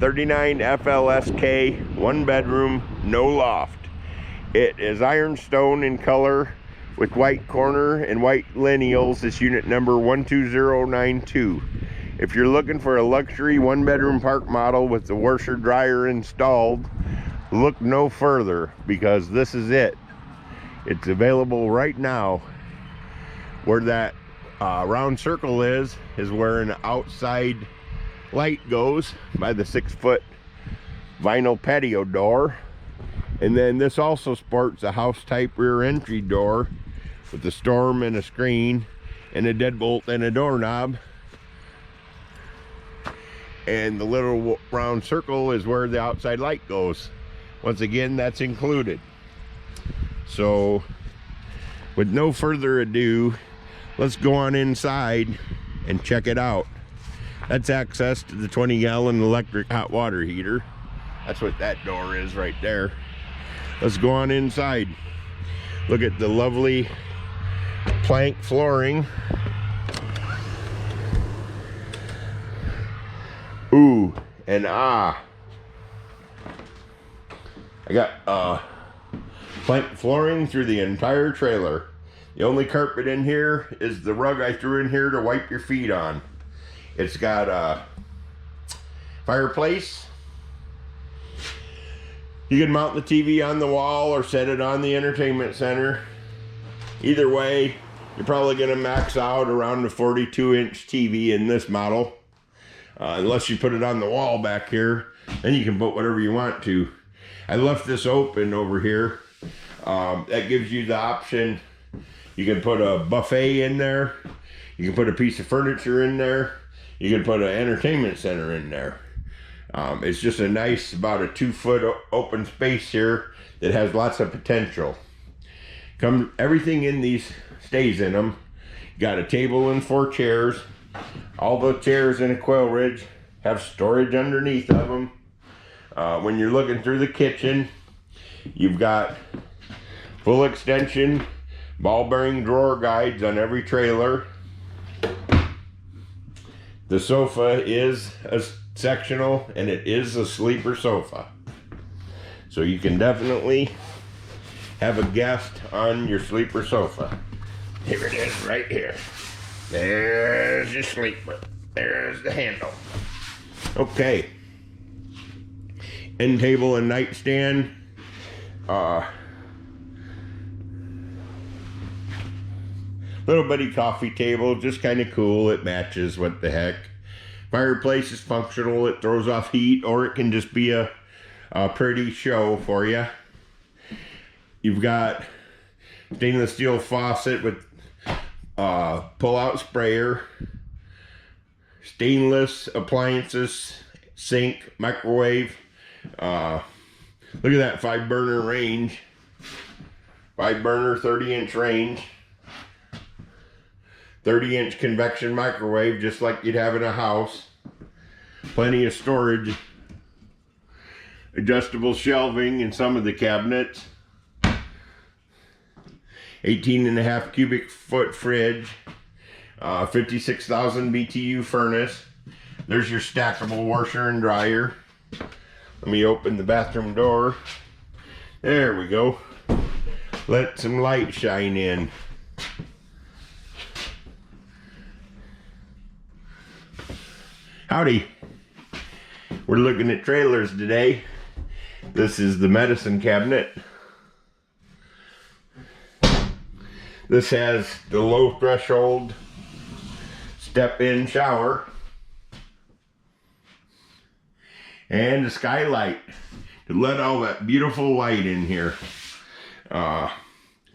39FLSK, 1 bedroom, no loft. It is ironstone in color with white corner and white lineals. It's unit number 12092. If you're looking for a luxury 1 bedroom park model with the washer dryer installed, look no further, because this is it. It's available right now. Where that round circle is where an outside light goes by the 6-foot vinyl patio door. And then this also sports a house type rear entry door with a storm and a screen and a deadbolt and a doorknob. And the little round circle is where the outside light goes. Once again, that's included. So with no further ado, let's go on inside and check it out. That's access to the 20-gallon electric hot water heater. That's what that door is right there. Let's go on inside. Look at the lovely plank flooring. Ooh and ah. I got plank flooring through the entire trailer. The only carpet in here is the rug I threw in here to wipe your feet on. It's got a fireplace. You can mount the TV on the wall or set it on the entertainment center. Either way, you're probably going to max out around the 42-inch TV in this model. Unless you put it on the wall back here, then you can put whatever you want to. I left this open over here. That gives you the option. You can put a buffet in there. You can put a piece of furniture in there. You can put an entertainment center in there. It's just a nice, about a 2-foot open space here that has lots of potential. Everything in these stays in them. You got a table and 4 chairs. All the chairs in a Quailridge have storage underneath of them. When you're looking through the kitchen, you've got full extension ball bearing drawer guides on every trailer. The sofa is a sectional and it is a sleeper sofa. So you can definitely have a guest on your sleeper sofa. Here it is right here. There's your sleeper. There's the handle. Okay. End table and nightstand. Little bitty coffee table, just kind of cool. It matches, what the heck. Fireplace is functional. It throws off heat, or it can just be a pretty show for you. You've got stainless steel faucet with pull-out sprayer, stainless appliances, sink, microwave. Look at that 5-burner range. 5-burner, 30-inch range. 30-inch convection microwave, just like you'd have in a house. Plenty of storage. Adjustable shelving in some of the cabinets. 18.5 cubic foot fridge. 56,000 BTU furnace. There's your stackable washer and dryer. Let me open the bathroom door. There we go. Let some light shine in. Howdy. We're looking at trailers today. This is the medicine cabinet. This has the low threshold step-in shower and a skylight to let all that beautiful light in here.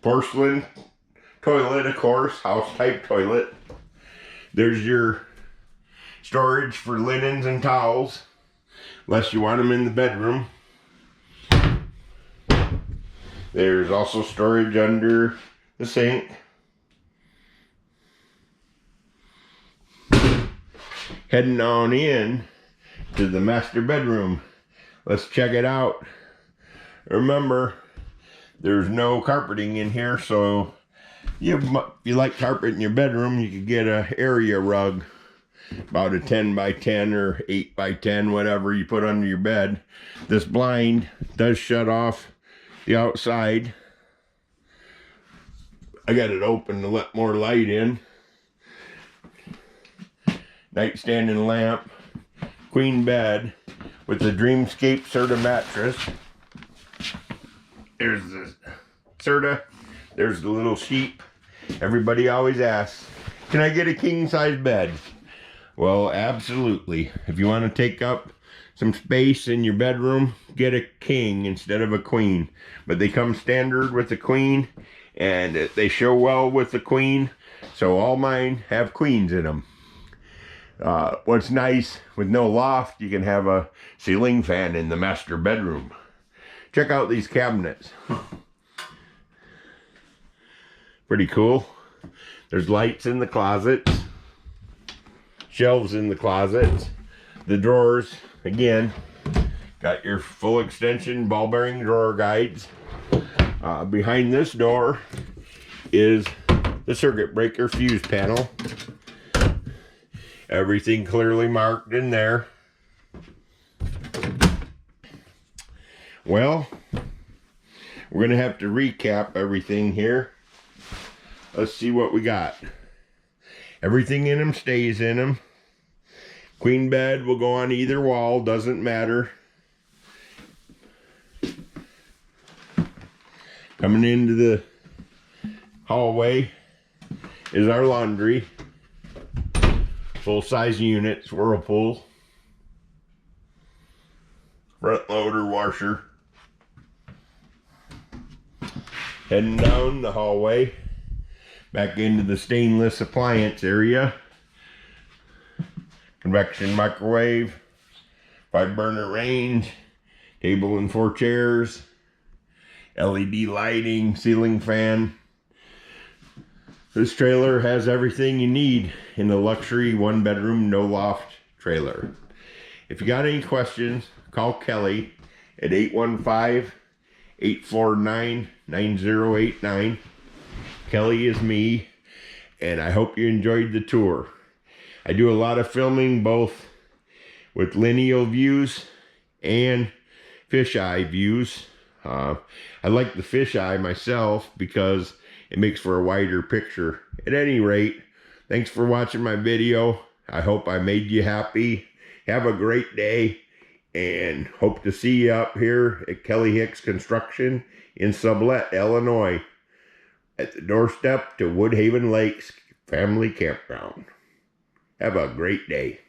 Porcelain toilet, of course, house type toilet. There's your storage for linens and towels, unless you want them in the bedroom. There's also storage under the sink. Heading on in to the master bedroom. Let's check it out. Remember, there's no carpeting in here, so if you like carpet in your bedroom, you could get an area rug. about a 10 by 10 or 8 by 10, whatever you put under your bed. This blind does shut off the outside. I got it open to let more light in. Nightstand and lamp. Queen bed with the Dreamscape Serta mattress. There's the Serta. There's the little sheep. Everybody always asks, can I get a king size bed? Well, absolutely. If you want to take up some space in your bedroom, get a king instead of a queen. But they come standard with the queen, and they show well with the queen. So all mine have queens in them. What's nice, with no loft, you can have a ceiling fan in the master bedroom. Check out these cabinets. Pretty cool. There's lights in the closets, shelves in the closets, the drawers, again, got your full extension ball bearing drawer guides. Behind this door is the circuit breaker fuse panel. Everything clearly marked in there. Well, we're going to have to recap everything here. Let's see what we got. Everything in them stays in them. Queen bed will go on either wall, doesn't matter. Coming into the hallway is our laundry. Full-size units, Whirlpool. Front loader washer. Heading down the hallway, back into the stainless appliance area. Convection microwave, 5-burner range, table and 4 chairs, LED lighting, ceiling fan. This trailer has everything you need in a luxury 1-bedroom, no loft trailer. If you got any questions, call Kelly at 815-849-9089. Kelly is me, and I hope you enjoyed the tour. I do a lot of filming both with lineal views and fisheye views. I like the fisheye myself because it makes for a wider picture. At any rate, thanks for watching my video. I hope I made you happy. Have a great day, and hope to see you up here at Kelly Hicks Construction in Sublette, Illinois, at the doorstep to Woodhaven Lakes Family Campground. Have a great day.